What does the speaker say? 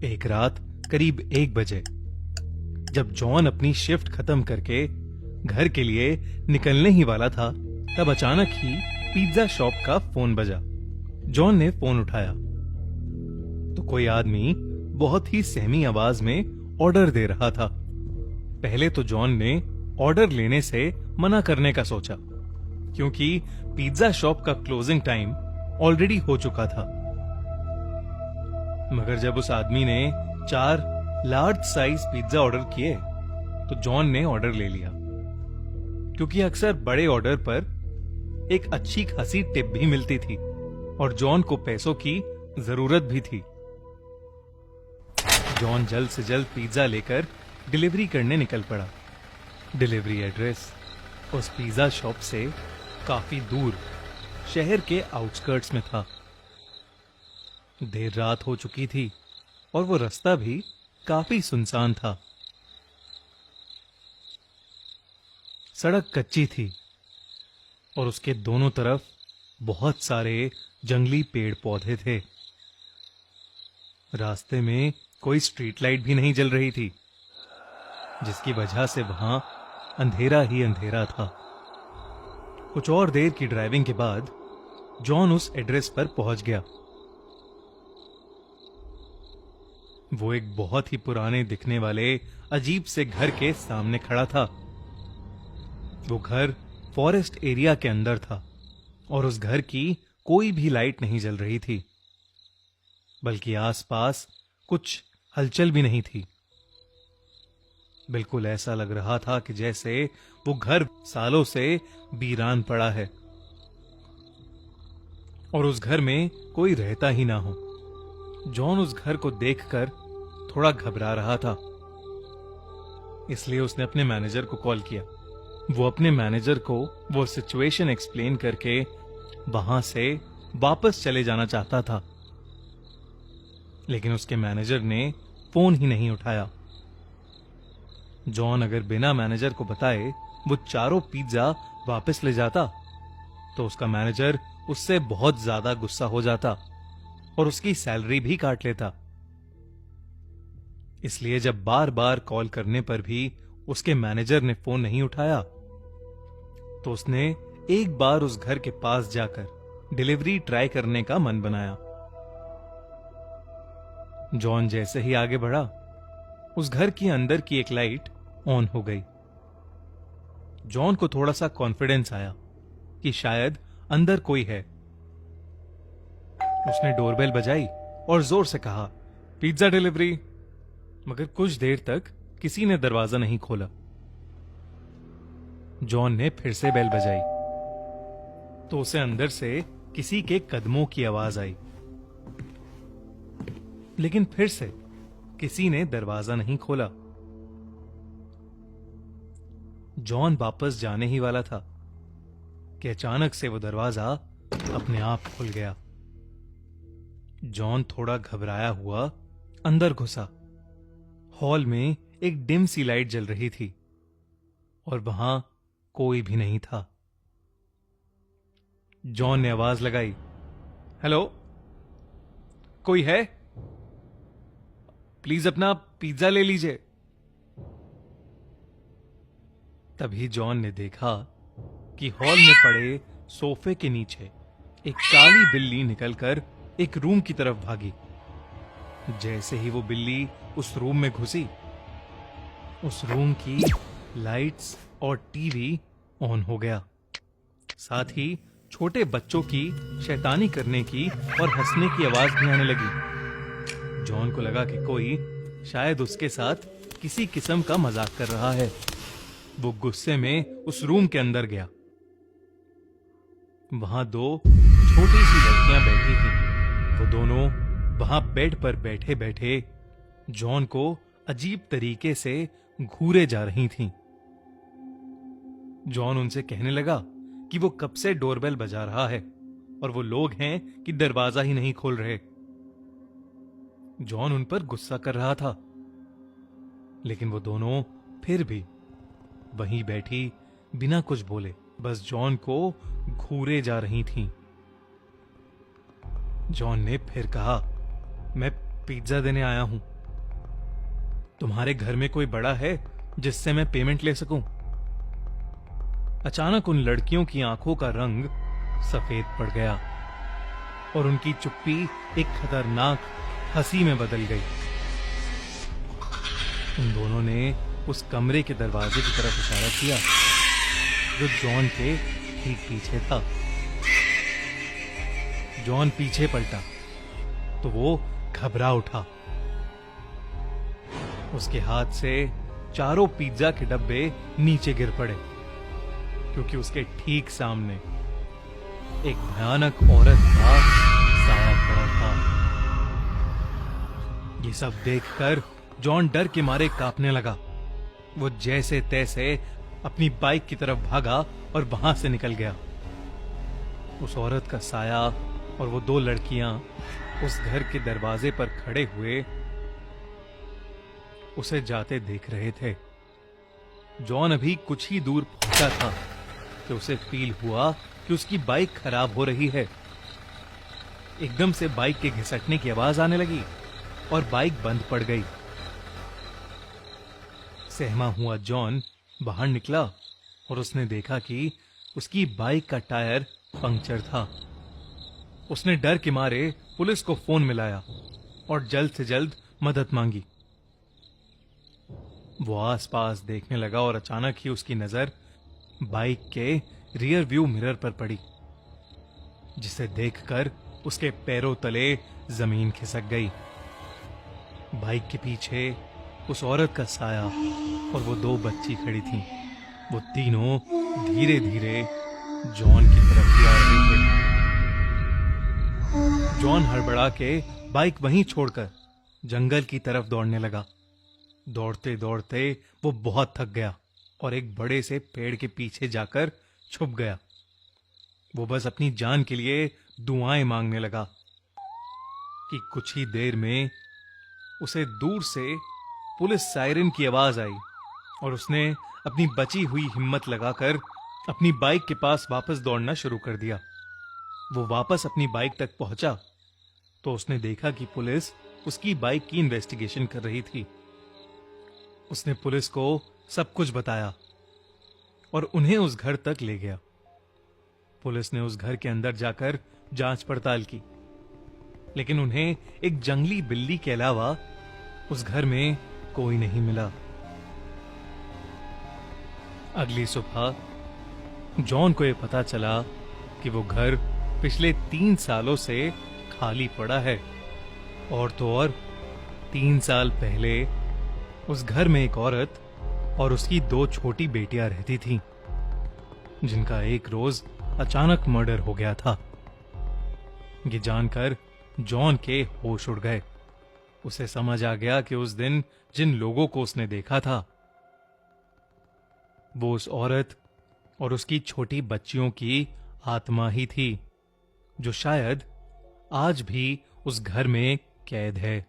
एक रात करीब 1 बजे जब जॉन अपनी शिफ्ट खत्म करके घर के लिए निकलने ही वाला था, तब अचानक ही पिज्जा शॉप का फोन बजा। जॉन ने फोन उठाया तो कोई आदमी बहुत ही सहमी आवाज में ऑर्डर दे रहा था। पहले तो जॉन ने ऑर्डर लेने से मना करने का सोचा, क्योंकि पिज्जा शॉप का क्लोजिंग टाइम ऑलरेडी हो चुका था। मगर जब उस आदमी ने 4 लार्ज साइज पिज्जा ऑर्डर किए तो जॉन ने ऑर्डर ले लिया, क्योंकि अक्सर बड़े ऑर्डर पर एक अच्छी खासी टिप भी मिलती थी और जॉन को पैसों की जरूरत भी थी। जॉन जल्द से जल्द पिज्जा लेकर डिलीवरी करने निकल पड़ा। डिलीवरी एड्रेस उस पिज्जा शॉप से काफी दूर शहर के आउटस्कर्ट्स में था। देर रात हो चुकी थी और वो रास्ता भी काफी सुनसान था। सड़क कच्ची थी और उसके दोनों तरफ बहुत सारे जंगली पेड़ पौधे थे। रास्ते में कोई स्ट्रीट लाइट भी नहीं जल रही थी, जिसकी वजह से वहां अंधेरा ही अंधेरा था। कुछ और देर की ड्राइविंग के बाद जॉन उस एड्रेस पर पहुंच गया। वो एक बहुत ही पुराने दिखने वाले अजीब से घर के सामने खड़ा था। वो घर फॉरेस्ट एरिया के अंदर था और उस घर की कोई भी लाइट नहीं जल रही थी, बल्कि आसपास कुछ हलचल भी नहीं थी। बिल्कुल ऐसा लग रहा था कि जैसे वो घर सालों से वीरान पड़ा है और उस घर में कोई रहता ही ना हो। जॉन उस घर को देखकर थोड़ा घबरा रहा था, इसलिए उसने अपने मैनेजर को कॉल किया। वो अपने मैनेजर को वो सिचुएशन एक्सप्लेन करके वहां से वापस चले जाना चाहता था, लेकिन उसके मैनेजर ने फोन ही नहीं उठाया। जॉन अगर बिना मैनेजर को बताए वो 4 पिज्जा वापस ले जाता तो उसका मैनेजर उससे बहुत ज्यादा गुस्सा हो जाता और उसकी सैलरी भी काट लेता। इसलिए जब बार बार कॉल करने पर भी उसके मैनेजर ने फोन नहीं उठाया तो उसने एक बार उस घर के पास जाकर डिलीवरी ट्राई करने का मन बनाया। जॉन जैसे ही आगे बढ़ा, उस घर के अंदर की एक लाइट ऑन हो गई। जॉन को थोड़ा सा कॉन्फिडेंस आया कि शायद अंदर कोई है। उसने डोरबेल बजाई और जोर से कहा, पिज्जा डिलीवरी। मगर कुछ देर तक किसी ने दरवाजा नहीं खोला। जॉन ने फिर से बेल बजाई तो उसे अंदर से किसी के कदमों की आवाज आई, लेकिन फिर से किसी ने दरवाजा नहीं खोला। जॉन वापस जाने ही वाला था कि अचानक से वो दरवाजा अपने आप खुल गया। जॉन थोड़ा घबराया हुआ अंदर घुसा। हॉल में एक डिम सी लाइट जल रही थी और वहां कोई भी नहीं था। जॉन ने आवाज लगाई, हेलो, कोई है? प्लीज अपना पिज्जा ले लीजिए। तभी जॉन ने देखा कि हॉल में पड़े सोफे के नीचे एक काली बिल्ली निकलकर एक रूम की तरफ भागी। जैसे ही वो बिल्ली उस रूम में घुसी, उस रूम की लाइट्स और टीवी ऑन हो गया। साथ ही छोटे बच्चों की शैतानी करने की और हंसने की आवाज भी आने लगी। जॉन को लगा कि कोई शायद उसके साथ किसी किस्म का मजाक कर रहा है। वो गुस्से में उस रूम के अंदर गया। वहां 2 छोटी सी लड़कियां बैठी थीं। वो दोनों वहां बेड पर बैठे बैठे जॉन को अजीब तरीके से घूरे जा रही थीं। जॉन उनसे कहने लगा कि वो कब से डोरबेल बजा रहा है और वो लोग हैं कि दरवाजा ही नहीं खोल रहे। जॉन उन पर गुस्सा कर रहा था, लेकिन वो दोनों फिर भी वहीं बैठी बिना कुछ बोले बस जॉन को घूरे जा रही थीं। जॉन ने फिर कहा, मैं पिज्जा देने आया हूं। तुम्हारे घर में कोई बड़ा है जिससे मैं पेमेंट ले सकूं? अचानक उन लड़कियों की आंखों का रंग सफेद पड़ गया और उनकी चुप्पी एक खतरनाक हंसी में बदल गई। उन दोनों ने उस कमरे के दरवाजे की तरफ इशारा किया जो जॉन के ठीक पीछे था। जॉन पीछे पलटा तो वो घबरा उठा। उसके हाथ से चारों पिज्जा के डब्बे नीचे गिर पड़े क्योंकि उसके ठीक सामने एक भयानक औरत का साया खड़ा था। ये सब देखकर जॉन डर के मारे कांपने लगा। वो जैसे तैसे अपनी बाइक की तरफ भागा और वहां से निकल गया। उस औरत का साया और वो दो लड़कियां उस घर के दरवाजे पर खड़े हुए उसे जाते देख रहे थे। जॉन अभी कुछ ही दूर पहुंचा था कि उसे फील हुआ कि उसकी बाइक खराब हो रही है। एकदम से बाइक के घिसटने की आवाज आने लगी और बाइक बंद पड़ गई। सहमा हुआ जॉन बाहर निकला और उसने देखा कि उसकी बाइक का टायर पंक्चर था। उसने डर के मारे पुलिस को फोन मिलाया और जल्द से जल्द मदद मांगी। वो आसपास देखने लगा और अचानक ही उसकी नजर बाइक के रियर व्यू मिरर पर पड़ी, जिसे देखकर उसके पैरों तले जमीन खिसक गई। बाइक के पीछे उस औरत का साया और वो दो बच्ची खड़ी थीं। वो तीनों धीरे धीरे जॉन की तरफ ही आ रहे थे। जॉन हड़बड़ा के बाइक वहीं छोड़कर जंगल की तरफ दौड़ने लगा। दौड़ते दौड़ते वो बहुत थक गया और एक बड़े से पेड़ के पीछे जाकर छुप गया। वो बस अपनी जान के लिए दुआएं मांगने लगा कि कुछ ही देर में उसे दूर से पुलिस सायरन की आवाज आई और उसने अपनी बची हुई हिम्मत लगाकर अपनी बाइक के पास वापस दौड़ना शुरू कर दिया। वो वापस अपनी बाइक तक पहुंचा तो उसने देखा कि पुलिस उसकी बाइक की इन्वेस्टिगेशन कर रही थी। उसने पुलिस को सब कुछ बताया और उन्हें उस घर तक ले गया। पुलिस ने उस घर के अंदर जाकर जांच पड़ताल की, लेकिन उन्हें एक जंगली बिल्ली के अलावा उस घर में कोई नहीं मिला। अगली सुबह जॉन को यह पता चला कि वो घर पिछले 3 सालों से खाली पड़ा है और तो और 3 साल पहले उस घर में एक औरत और उसकी 2 छोटी बेटियां रहती थीं, जिनका एक रोज अचानक मर्डर हो गया था। ये जानकर जॉन के होश उड़ गए। उसे समझ आ गया कि उस दिन जिन लोगों को उसने देखा था वो उस औरत और उसकी छोटी बच्चियों की आत्मा ही थी, जो शायद आज भी उस घर में कैद है।